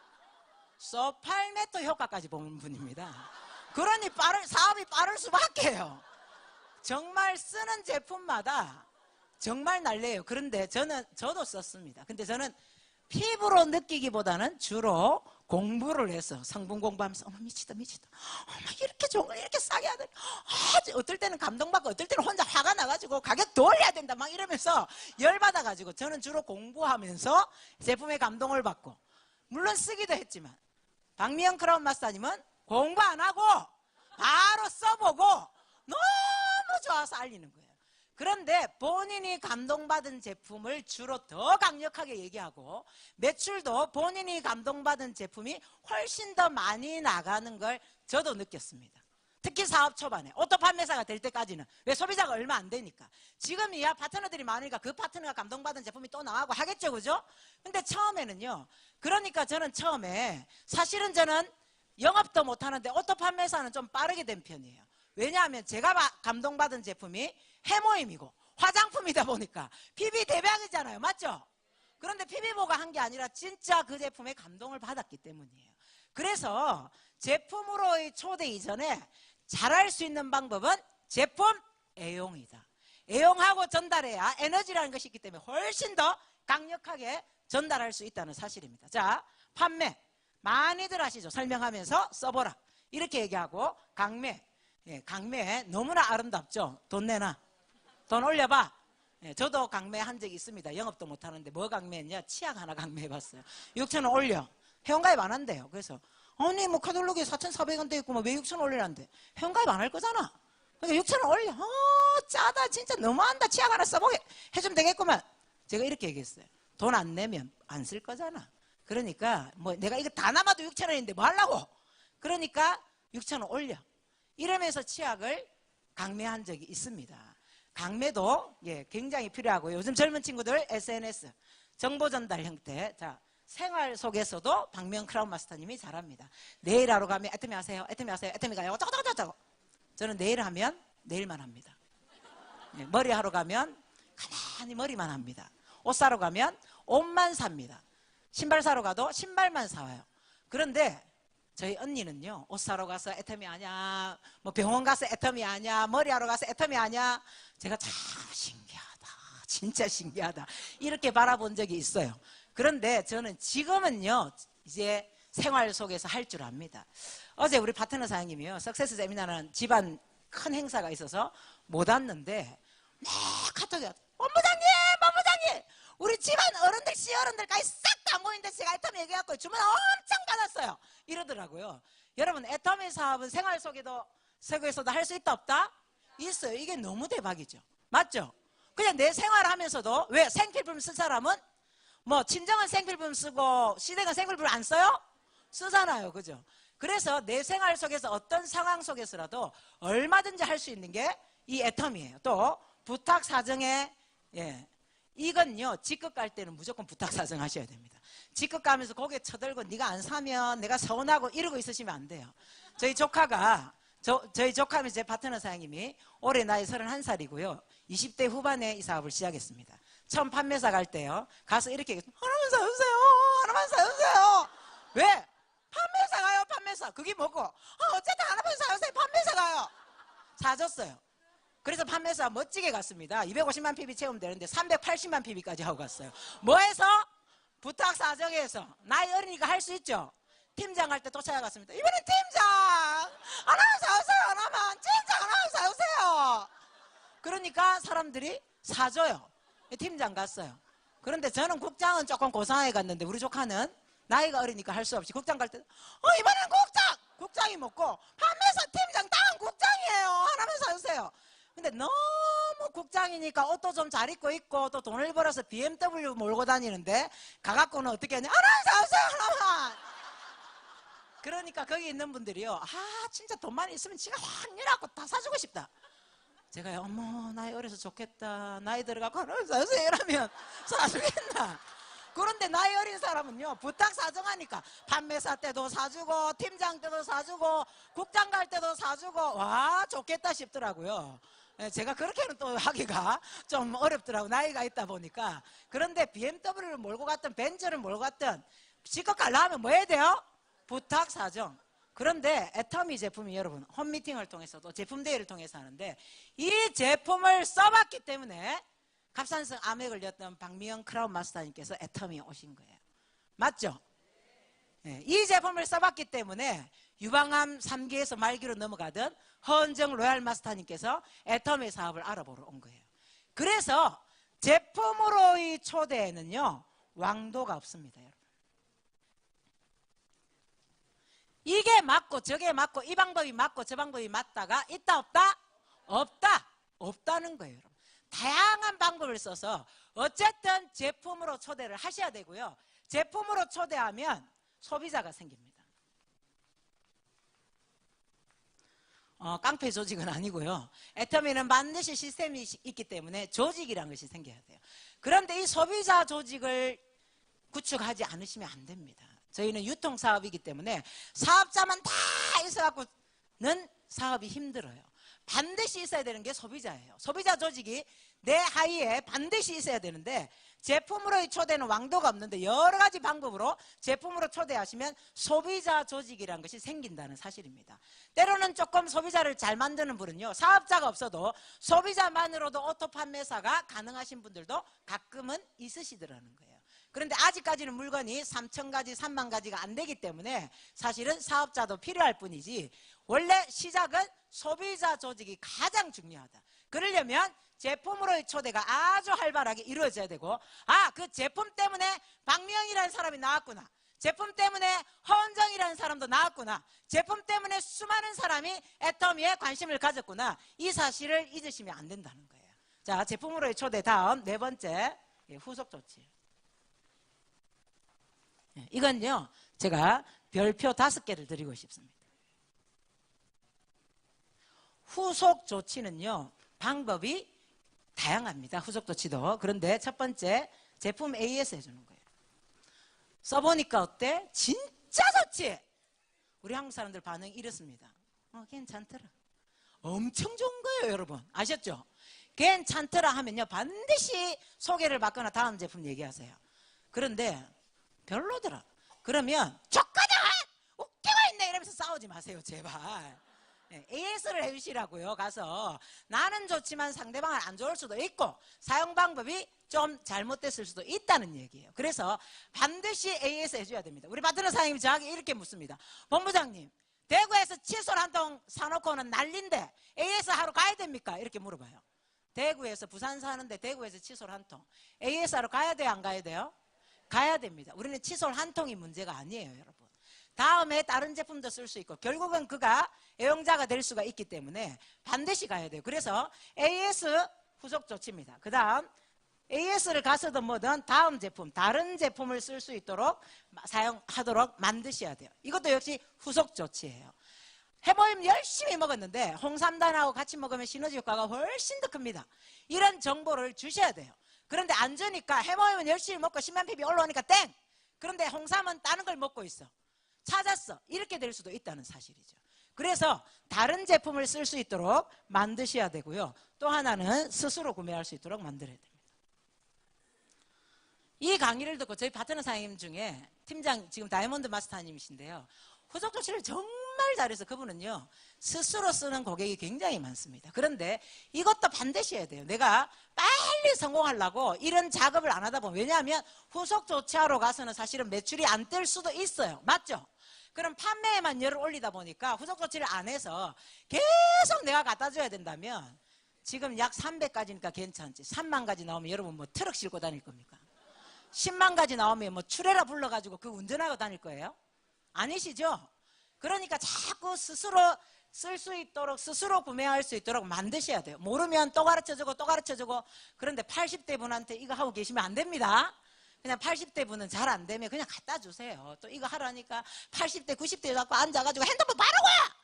소팔메토 효과까지 보는 분입니다. 그러니 사업이 빠를 수밖에요. 정말 쓰는 제품마다 정말 날래요. 그런데 저도 썼습니다. 근데 저는 피부로 느끼기보다는 주로 공부를 해서 성분 공부하면서 어머 미치다 어머 이렇게 좋은 걸 이렇게 싸게 하더니 어떨 때는 감동받고 어떨 때는 혼자 화가 나가지고 가격 더 올려야 된다 막 이러면서 열받아가지고 저는 주로 공부하면서 제품에 감동을 받고 물론 쓰기도 했지만 박미영 크라운 마스터님은 공부 안 하고 바로 써보고 너무 좋아서 알리는 거예요. 그런데 본인이 감동받은 제품을 주로 더 강력하게 얘기하고 매출도 본인이 감동받은 제품이 훨씬 더 많이 나가는 걸 저도 느꼈습니다. 특히 사업 초반에 오토 판매사가 될 때까지는. 왜? 소비자가 얼마 안 되니까. 지금이야 파트너들이 많으니까 그 파트너가 감동받은 제품이 또 나가고 하겠죠, 그죠? 근데 처음에는요. 그러니까 저는 처음에 사실은 저는 영업도 못하는데 오토 판매사는 좀 빠르게 된 편이에요. 왜냐하면 제가 감동받은 제품이 해모임이고 화장품이다 보니까 PB 대박이잖아요. 맞죠? 그런데 PB보가 한 게 아니라 진짜 그 제품에 감동을 받았기 때문이에요. 그래서 제품으로의 초대 이전에 잘할 수 있는 방법은 제품 애용이다. 애용하고 전달해야 에너지라는 것이 있기 때문에 훨씬 더 강력하게 전달할 수 있다는 사실입니다. 자, 판매 많이들 아시죠? 설명하면서 써보라 이렇게 얘기하고 강매. 강매 너무나 아름답죠? 돈 내놔 돈 올려봐 예, 저도 강매한 적이 있습니다. 영업도 못하는데 뭐 강매했냐? 치약 하나 강매해봤어요. 6,000원 올려. 회원가입 안 한대요. 그래서 아니 뭐 카탈로그에 4,400원 돼 있고 뭐 왜 6,000원 올리란데? 회원가입 안 할 거잖아. 그러니까 6,000원 올려. 짜다 진짜 너무한다. 치약 하나 써보게 해주면 되겠구만. 제가 이렇게 얘기했어요. 돈 안 내면 안 쓸 거잖아. 그러니까 뭐 내가 이거 다 남아도 6,000원인데 뭐 하려고? 그러니까 6,000원 올려. 이러면서 치약을 강매한 적이 있습니다. 강매도 예, 굉장히 필요하고요. 요즘 젊은 친구들 SNS 정보 전달 형태, 자 생활 속에서도 박명 크라운 마스터님이 잘합니다. 내일 하러 가면 애터미 하세요, 애터미 하세요, 애터미 가요. 어쩌고저쩌고. 저는 내일 하면 내일만 합니다. 예, 머리 하러 가면 가만히 머리만 합니다. 옷 사러 가면 옷만 삽니다. 신발 사러 가도 신발만 사와요. 그런데 저희 언니는요, 옷 사러 가서 애터미 하냐, 뭐 병원 가서 애터미 하냐, 머리 하러 가서 애터미 하냐, 제가 참 신기하다, 진짜 신기하다 이렇게 바라본 적이 있어요. 그런데 저는 지금은요, 이제 생활 속에서 할 줄 압니다. 어제 우리 파트너 사장님이요, 석세스 세미나라는 집안 큰 행사가 있어서 못 왔는데 막 카톡이 왔어요. 본부장님 우리 집안 어른들 시어른들까지 싹 다 모인데 제가 애터미 얘기해갖고 주문 엄청 받았어요 이러더라고요. 여러분, 애터미 사업은 생활 속에서도 할 수 있다 없다? 있어요. 이게 너무 대박이죠. 맞죠? 그냥 내 생활하면서도, 왜 생필품 쓸 사람은 뭐 친정은 생필품 쓰고 시댁은 생필품 안 써요? 쓰잖아요. 그죠? 그래서 내 생활 속에서 어떤 상황 속에서라도 얼마든지 할 수 있는 게 이 애터미예요. 또 부탁 사정에, 예, 이건요, 직급 갈 때는 무조건 부탁 사정 하셔야 됩니다. 직급 가면서 고개 쳐들고 네가 안 사면 내가 서운하고 이러고 있으시면 안 돼요. 저희 조카가, 저희 조카는 제 파트너 사장님이 올해 나이 31살이고요 20대 후반에 이 사업을 시작했습니다. 처음 판매사 갈 때요, 가서 이렇게 얘기했어요. 하나만 사주세요, 하나만 사주세요. 왜? 판매사 가요, 판매사. 그게 뭐고? 어쨌든 하나만 사주세요, 판매사 가요. 사줬어요. 그래서 판매사 멋지게 갔습니다. 250만 PB 채우면 되는데 380만 PB까지 하고 갔어요. 뭐해서? 부탁 사정에서. 나이 어리니까 할 수 있죠. 팀장 할 때 또 찾아갔습니다. 이번엔 팀장 하나만 사주세요, 하나만. 팀장 하나만 사주세요. 그러니까 사람들이 사줘요. 팀장 갔어요. 그런데 저는 국장은 조금 고상하게 갔는데 우리 조카는 나이가 어리니까 할 수 없이 국장 갈 때 이번엔 국장이 먹고 판매사 팀장 다음 국장이에요, 하나만 사주세요. 근데 너무 국장이니까 옷도 좀 잘 입고 있고 또 돈을 벌어서 BMW 몰고 다니는데 가갖고는 어떻게 하냐, 하나만 사주세요, 하나만. 그러니까 거기 있는 분들이요, 진짜 돈만 있으면 지가 확 일하고 다 사주고 싶다. 제가요, 어머 나이 어려서 좋겠다, 나이 들어가고 하나만 사주세요 이러면 사주겠나. 그런데 나이 어린 사람은요, 부탁 사정하니까 판매사 때도 사주고 팀장 때도 사주고 국장 갈 때도 사주고, 와 좋겠다 싶더라고요. 제가 그렇게는 또 하기가 좀 어렵더라고요, 나이가 있다 보니까. 그런데 BMW를 몰고 갔든 벤츠를 몰고 갔든 직업 가려면 하면 뭐 해야 돼요? 부탁 사정. 그런데 애터미 제품이 여러분 홈미팅을 통해서도 제품 대회를 통해서 하는데, 이 제품을 써봤기 때문에 갑상선 암에 걸렸던 박미영 크라운 마스터님께서 애터미에 오신 거예요. 맞죠? 네, 이 제품을 써봤기 때문에 유방암 3기에서 말기로 넘어가던 허은정 로얄 마스터님께서 애터미 사업을 알아보러 온 거예요. 그래서 제품으로의 초대에는요, 왕도가 없습니다, 여러분. 이게 맞고 저게 맞고 이 방법이 맞고 저 방법이 맞다가 있다 없다? 없다는 거예요, 여러분. 다양한 방법을 써서 어쨌든 제품으로 초대를 하셔야 되고요. 제품으로 초대하면 소비자가 생깁니다. 깡패 조직은 아니고요. 애터미는 반드시 시스템이 있기 때문에 조직이라는 것이 생겨야 돼요. 그런데 이 소비자 조직을 구축하지 않으시면 안 됩니다. 저희는 유통사업이기 때문에 사업자만 다 있어갖고는 사업이 힘들어요. 반드시 있어야 되는 게 소비자예요. 소비자 조직이 내 하위에 반드시 있어야 되는데, 제품으로의 초대는 왕도가 없는데 여러 가지 방법으로 제품으로 초대하시면 소비자 조직이라는 것이 생긴다는 사실입니다. 때로는 조금 소비자를 잘 만드는 분은요, 사업자가 없어도 소비자만으로도 오토 판매사가 가능하신 분들도 가끔은 있으시더라는 거예요. 그런데 아직까지는 물건이 3,000가지, 3만 가지가 안 되기 때문에 사실은 사업자도 필요할 뿐이지, 원래 시작은 소비자 조직이 가장 중요하다. 그러려면 제품으로의 초대가 아주 활발하게 이루어져야 되고, 그 제품 때문에 박명이라는 사람이 나왔구나, 제품 때문에 허은정이라는 사람도 나왔구나, 제품 때문에 수많은 사람이 애터미에 관심을 가졌구나, 이 사실을 잊으시면 안 된다는 거예요. 자, 제품으로의 초대. 다음 네 번째, 후속 조치. 이건요, 제가 별표 5개를 드리고 싶습니다. 후속 조치는요, 방법이 다양합니다. 후속 조치도. 그런데 첫 번째, 제품 AS 해주는 거예요. 써보니까 어때? 진짜 좋지? 우리 한국 사람들 반응이 이렇습니다. 괜찮더라. 엄청 좋은 거예요, 여러분. 아셨죠? 괜찮더라 하면요, 반드시 소개를 받거나 다음 제품 얘기하세요. 그런데 별로더라. 그러면 좋거든! 웃기고 있네! 이러면서 싸우지 마세요, 제발. AS를 해주시라고요. 가서 나는 좋지만 상대방은 안 좋을 수도 있고 사용 방법이 좀 잘못됐을 수도 있다는 얘기예요. 그래서 반드시 AS 해줘야 됩니다. 우리 파트너 사장님이 저에게 이렇게 묻습니다. 본부장님, 대구에서 칫솔 한 통 사놓고는 난린데 AS 하러 가야 됩니까? 이렇게 물어봐요. 대구에서, 부산 사는데 대구에서 칫솔 한 통, AS 하러 가야 돼요, 안 가야 돼요? 가야 됩니다. 우리는 칫솔 한 통이 문제가 아니에요, 여러분. 다음에 다른 제품도 쓸 수 있고 결국은 그가 애용자가 될 수가 있기 때문에 반드시 가야 돼요. 그래서 AS 후속 조치입니다. 그 다음 AS를 가서든 뭐든 다음 제품, 다른 제품을 쓸 수 있도록 사용하도록 만드셔야 돼요. 이것도 역시 후속 조치예요. 해모임 열심히 먹었는데 홍삼단하고 같이 먹으면 시너지 효과가 훨씬 더 큽니다. 이런 정보를 주셔야 돼요. 그런데 안 주니까 해모임은 열심히 먹고 신만피비 올라오니까 땡! 그런데 홍삼은 다른 걸 먹고 있어. 찾았어. 이렇게 될 수도 있다는 사실이죠. 그래서 다른 제품을 쓸 수 있도록 만드셔야 되고요. 또 하나는 스스로 구매할 수 있도록 만들어야 됩니다. 이 강의를 듣고 저희 파트너 사장님 중에 팀장, 지금 다이아몬드 마스터님이신데요, 후속 조치를 정말 잘해서 그분은요, 스스로 쓰는 고객이 굉장히 많습니다. 그런데 이것도 반드시 해야 돼요. 내가 빨리 성공하려고 이런 작업을 안 하다 보면, 왜냐하면 후속 조치하러 가서는 사실은 매출이 안 뜰 수도 있어요. 맞죠? 그럼 판매에만 열을 올리다 보니까 후속 조치를 안 해서 계속 내가 갖다 줘야 된다면, 지금 약 300가지니까 괜찮지, 3만 가지 나오면 여러분 뭐 트럭 싣고 다닐 겁니까? 10만 가지 나오면 뭐 추레라 불러가지고 그 운전하고 다닐 거예요? 아니시죠? 그러니까 자꾸 스스로 쓸 수 있도록, 스스로 구매할 수 있도록 만드셔야 돼요. 모르면 또 가르쳐주고 또 가르쳐주고. 그런데 80대 분한테 이거 하고 계시면 안 됩니다. 그냥 80대 분은 잘 안 되면 그냥 갖다 주세요. 또 이거 하라니까 80대 90대 갖고 앉아가지고 핸드폰 바르고요,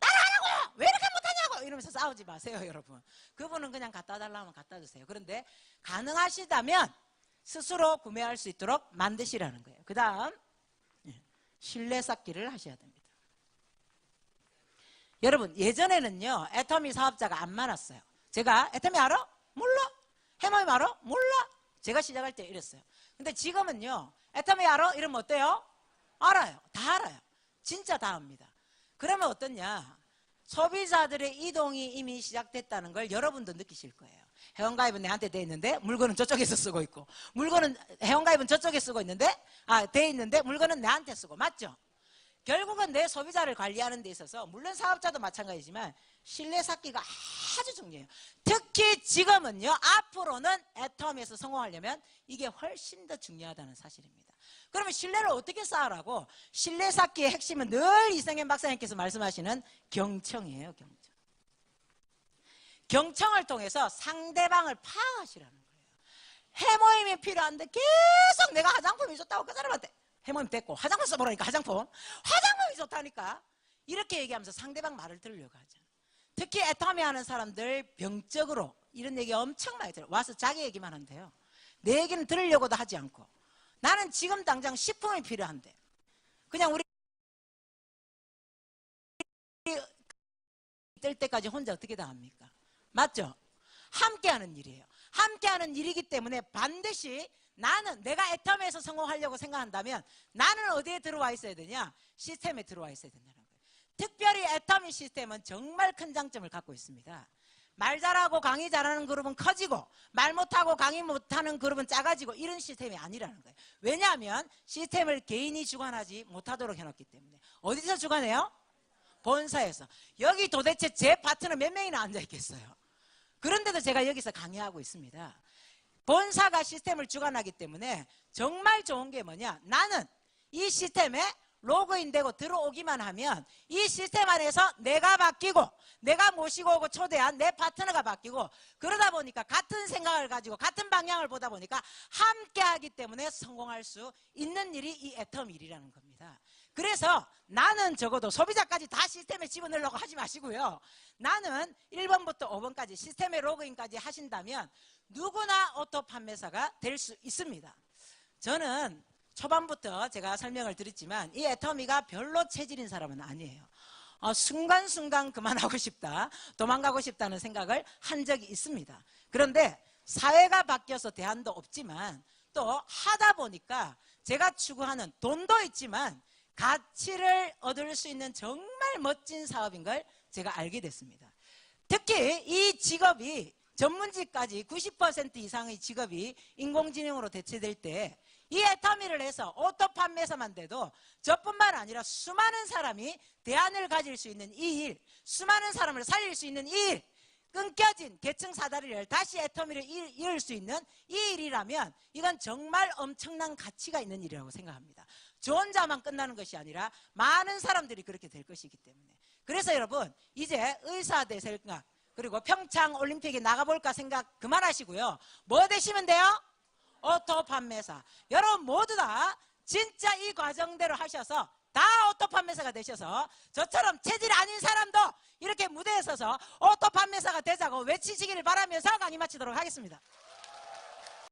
따라하라고요, 왜 이렇게 못하냐고 이러면서 싸우지 마세요, 여러분. 그분은 그냥 갖다 달라면 갖다 주세요. 그런데 가능하시다면 스스로 구매할 수 있도록 만드시라는 거예요. 그 다음 신뢰 쌓기를 하셔야 됩니다. 여러분, 예전에는요, 애터미 사업자가 안 많았어요. 제가 애터미 알아? 몰라. 해모임 알아? 몰라. 제가 시작할 때 이랬어요. 근데 지금은요, 애터미 알아? 이러면 어때요? 알아요. 다 알아요. 진짜 다 압니다. 그러면 어떠냐? 소비자들의 이동이 이미 시작됐다는 걸 여러분도 느끼실 거예요. 회원가입은 내한테 돼 있는데 물건은 저쪽에서 쓰고 있고, 물건은 회원가입은 저쪽에 쓰고 있는데 돼 있는데 물건은 내한테 쓰고. 맞죠? 결국은 내 소비자를 관리하는 데 있어서 물론 사업자도 마찬가지지만 신뢰 쌓기가 아주 중요해요. 특히 지금은요, 앞으로는 애터미에서 성공하려면 이게 훨씬 더 중요하다는 사실입니다. 그러면 신뢰를 어떻게 쌓으라고? 신뢰 쌓기의 핵심은 늘 이성현 박사님께서 말씀하시는 경청이에요. 경청. 경청을 통해서 상대방을 파악하시라는 거예요. 해모임이 필요한데 계속 내가 화장품이 좋다고 그 사람한테 해모임 됐고 화장품 써보라니까 화장품이 좋다니까 이렇게 얘기하면서 상대방 말을 들으려고 하죠. 특히 애터미 하는 사람들 병적으로 이런 얘기 엄청 많이 들어요. 와서 자기 얘기만 한대요. 내 얘기는 들으려고도 하지 않고, 나는 지금 당장 식품이 필요한데 그냥 우리 뜰 때까지 혼자 어떻게 다 합니까? 맞죠? 함께하는 일이에요. 함께하는 일이기 때문에 반드시 나는 내가 애터미에서 성공하려고 생각한다면 나는 어디에 들어와 있어야 되냐? 시스템에 들어와 있어야 된다는 거예요. 특별히 애터미 시스템은 정말 큰 장점을 갖고 있습니다. 말 잘하고 강의 잘하는 그룹은 커지고 말 못하고 강의 못하는 그룹은 작아지고 이런 시스템이 아니라는 거예요. 왜냐하면 시스템을 개인이 주관하지 못하도록 해놨기 때문에. 어디서 주관해요? 본사에서. 여기 도대체 제 파트너 몇 명이나 앉아 있겠어요? 그런데도 제가 여기서 강의하고 있습니다. 본사가 시스템을 주관하기 때문에 정말 좋은 게 뭐냐, 나는 이 시스템에 로그인되고 들어오기만 하면 이 시스템 안에서 내가 바뀌고 내가 모시고 오고 초대한 내 파트너가 바뀌고, 그러다 보니까 같은 생각을 가지고 같은 방향을 보다 보니까 함께 하기 때문에 성공할 수 있는 일이 이 애터미 일이라는 겁니다. 그래서 나는 적어도 소비자까지 다 시스템에 집어넣으려고 하지 마시고요. 나는 1번부터 5번까지 시스템에 로그인까지 하신다면 누구나 오토 판매사가 될 수 있습니다. 저는 초반부터 제가 설명을 드렸지만 이 애터미가 별로 체질인 사람은 아니에요. 순간순간 그만하고 싶다, 도망가고 싶다는 생각을 한 적이 있습니다. 그런데 사회가 바뀌어서 대안도 없지만 또 하다 보니까 제가 추구하는 돈도 있지만 가치를 얻을 수 있는 정말 멋진 사업인 걸 제가 알게 됐습니다. 특히 이 직업이 전문직까지 90% 이상의 직업이 인공지능으로 대체될 때 이 애터미를 해서 오토 판매사만 돼도 저뿐만 아니라 수많은 사람이 대안을 가질 수 있는 이 일, 수많은 사람을 살릴 수 있는 이 일, 끊겨진 계층 사다리를 다시 애터미를 이을 수 있는 이 일이라면 이건 정말 엄청난 가치가 있는 일이라고 생각합니다. 저 혼자만 끝나는 것이 아니라 많은 사람들이 그렇게 될 것이기 때문에. 그래서 여러분, 이제 의사대 생각, 그리고 평창 올림픽에 나가볼까 생각 그만하시고요. 뭐 되시면 돼요? 오토 판매사. 여러분 모두 다 진짜 이 과정대로 하셔서 다 오토 판매사가 되셔서 저처럼 체질 아닌 사람도 이렇게 무대에 서서 오토 판매사가 되자고 외치시기를 바라면서 강의 마치도록 하겠습니다.